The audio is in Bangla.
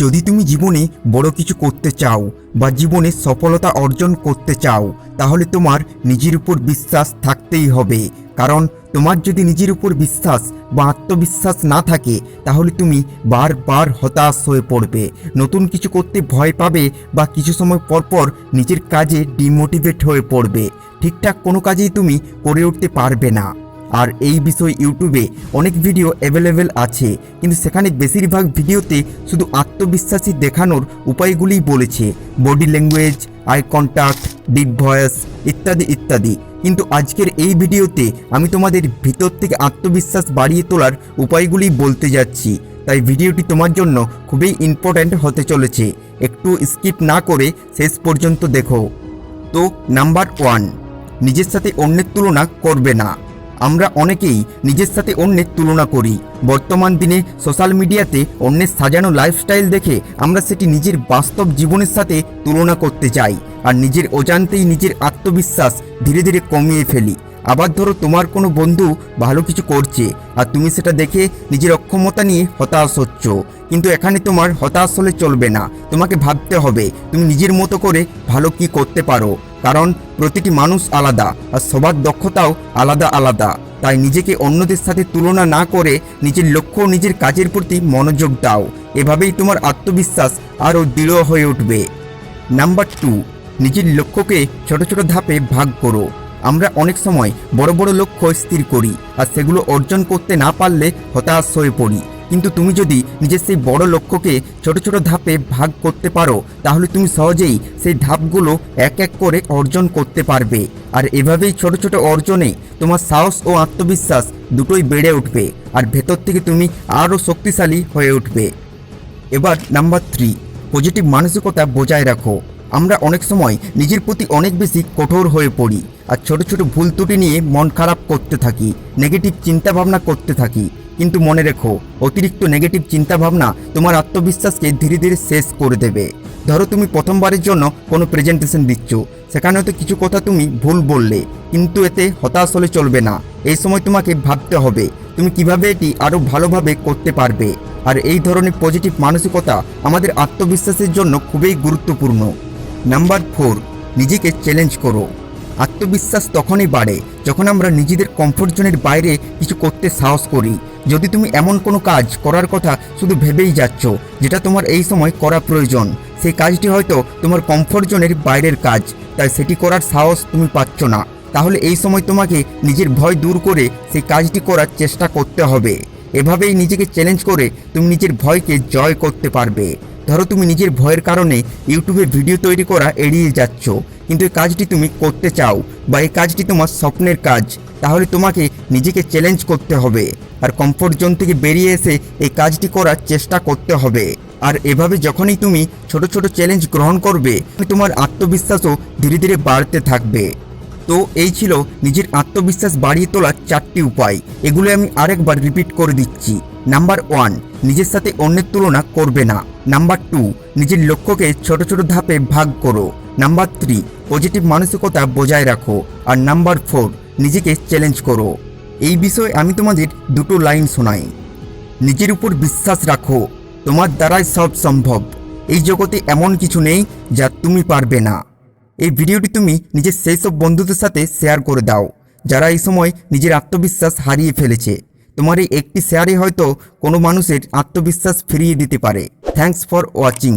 যদি তুমি জীবনে বড় কিছু করতে চাও বা জীবনে সফলতা অর্জন করতে চাও তাহলে তোমার নিজের উপর বিশ্বাস থাকতেই হবে। কারণ তোমার যদি নিজের উপর বিশ্বাস বা আত্মবিশ্বাস না থাকে তাহলে তুমি বারবার হতাশ হয়ে পড়বে, নতুন কিছু করতে ভয় পাবে বা কিছু সময় পরপর নিজের কাজে ডিমোটিভেট হয়ে পড়বে, ঠিকঠাক কোনো কাজেই তুমি করে উঠতে পারবে না। আর এই বিষয়ে ইউটিউবে অনেক ভিডিও অ্যাভেলেবেল আছে, কিন্তু সেখানে বেশিরভাগ ভিডিওতে শুধু আত্মবিশ্বাসী দেখানোর উপায়গুলিই বলেছে, body language, eye contact, deep voice ইত্যাদি ইত্যাদি। কিন্তু আজকের এই ভিডিওতে আমি তোমাদের ভিতর থেকে আত্মবিশ্বাস বাড়িয়ে তোলার উপায়গুলি বলতে যাচ্ছি, তাই ভিডিওটি তোমার জন্য খুবই ইম্পর্ট্যান্ট হতে চলেছে। একটু স্কিপ না করে শেষ পর্যন্ত দেখো। তো নাম্বার 1, নিজের সাথে অন্যের তুলনা করবে না। আমরা অনেকেই নিজের সাথে অন্যের তুলনা করি। বর্তমান দিনে সোশ্যাল মিডিয়াতে অন্যের সাজানো লাইফস্টাইল দেখে আমরা সেটি নিজের বাস্তব জীবনের সাথে তুলনা করতে চাই, আর নিজের অজান্তেই নিজের আত্মবিশ্বাস ধীরে ধীরে কমিয়ে ফেলি। আবার ধরো তোমার কোনো বন্ধু ভালো কিছু করছে আর তুমি সেটা দেখে নিজের অক্ষমতা নিয়ে হতাশ হচ্ছ, কিন্তু এখানে তোমার হতাশ হলে চলবে না। তোমাকে ভাবতে হবে তুমি নিজের মতো করে ভালো কি করতে পারো, কারণ প্রতিটি মানুষ আলাদা আর সবার দক্ষতাও আলাদা আলাদা। তাই নিজেকে অন্যদের সাথে তুলনা না করে নিজের লক্ষ্য ও নিজের কাজের প্রতি মনোযোগ দাও, এভাবেই তোমার আত্মবিশ্বাস আরও দৃঢ় হয়ে উঠবে। নাম্বার 2, নিজের লক্ষ্যকে ছোট ছোট ধাপে ভাগ করো। আমরা অনেক সময় বড় বড় লক্ষ্য স্থির করি আর সেগুলো অর্জন করতে না পারলে হতাশ হয়ে পড়ি, কিন্তু তুমি যদি নিজের সেই বড় লক্ষ্যকে ছোট ছোট ধাপে ভাগ করতে পারো তাহলে তুমি সহজেই সেই ধাপগুলো এক এক করে অর্জন করতে পারবে। আর এভাবেই ছোট ছোট অর্জনে তোমার সাহস ও আত্মবিশ্বাস দুটোই বেড়ে উঠবে আর ভেতর থেকে তুমি আরও শক্তিশালী হয়ে উঠবে। এবার নাম্বার 3, পজিটিভ মানসিকতা বজায় রাখো। আমরা অনেক সময় নিজের প্রতি অনেক বেশি কঠোর হয়ে পড়ি আর ছোট ছোট ভুল ত্রুটি নিয়ে মন খারাপ করতে থাকি, নেগেটিভ চিন্তাভাবনা করতে থাকি। কিন্তু মনে রেখো, অতিরিক্ত নেগেটিভ চিন্তাভাবনা তোমার আত্মবিশ্বাসকে ধীরে ধীরে শেষ করে দেবে। ধরো তুমি প্রথমবারের জন্য কোনো প্রেজেন্টেশন দিচ্ছ, সেখানে হয়তো কিছু কথা তুমি ভুল বললে, কিন্তু এতে হতাশ হলে চলবে না। এই সময় তোমাকে ভাবতে হবে তুমি কিভাবে এটি আরও ভালোভাবে করতে পারবে। আর এই ধরনের পজিটিভ মানসিকতা আমাদের আত্মবিশ্বাসের জন্য খুবই গুরুত্বপূর্ণ। নাম্বার 4, নিজেকে চ্যালেঞ্জ করো। আত্মবিশ্বাস তখনই বাড়ে যখন আমরা নিজেদের কমফোর্ট জোনের বাইরে কিছু করতে সাহস করি। যদি তুমি এমন কোনো কাজ করার কথা শুধু ভেবেই যাচ্ছ যেটা তোমার এই সময় করা প্রয়োজন, সেই কাজটি হয়তো তোমার কমফোর্ট জোনের বাইরের কাজ, তাই সেটি করার সাহস তুমি পাচ্ছ না, তাহলে এই সময় তোমাকে নিজের ভয় দূর করে সেই কাজটি করার চেষ্টা করতে হবে। এভাবেই নিজেকে চ্যালেঞ্জ করে তুমি নিজের ভয়কে জয় করতে পারবে। ধরো তুমি নিজের ভয়ের কারণে ইউটিউবে ভিডিও তৈরি করা এড়িয়ে যাচ্ছ, কিন্তু এই কাজটি তুমি করতে চাও বা এই কাজটি তোমার স্বপ্নের কাজ, তাহলে তোমাকে নিজেকে চ্যালেঞ্জ করতে হবে আর কমফোর্ট জোন থেকে বেরিয়ে এসে এই কাজটি করার চেষ্টা করতে হবে। আর এভাবে যখনই তুমি ছোট ছোট চ্যালেঞ্জ গ্রহণ করবে তোমার আত্মবিশ্বাসও ধীরে ধীরে বাড়তে থাকবে। তো এই ছিল নিজের আত্মবিশ্বাস বাড়িয়ে তোলার 4টি উপায়। এগুলো আমি আরেকবার রিপিট করে দিচ্ছি। নাম্বার 1, নিজের সাথে অন্যের তুলনা করবে না। নাম্বার 2, নিজের লক্ষ্যকে ছোট ছোট ধাপে ভাগ করো। নাম্বার 3, পজিটিভ মানসিকতা বজায় রাখো। আর নাম্বার 4, নিজেকে চ্যালেঞ্জ করো। এই বিষয়ে আমি তোমাদের দুটো লাইন শোনাই। নিজের উপর বিশ্বাস রাখো, তোমার দ্বারাই সব সম্ভব। এই জগতে এমন কিছু নেই যা তুমি পারবে না। এই ভিডিওটি তুমি নিজের সেই সব বন্ধুদের সাথে শেয়ার করে দাও যারা এই সময় নিজের আত্মবিশ্বাস হারিয়ে ফেলেছে। তোমার এই একটি শেয়ারে হয়তো কোনো মানুষের আত্মবিশ্বাস ফিরিয়ে দিতে পারে। Thanks for watching.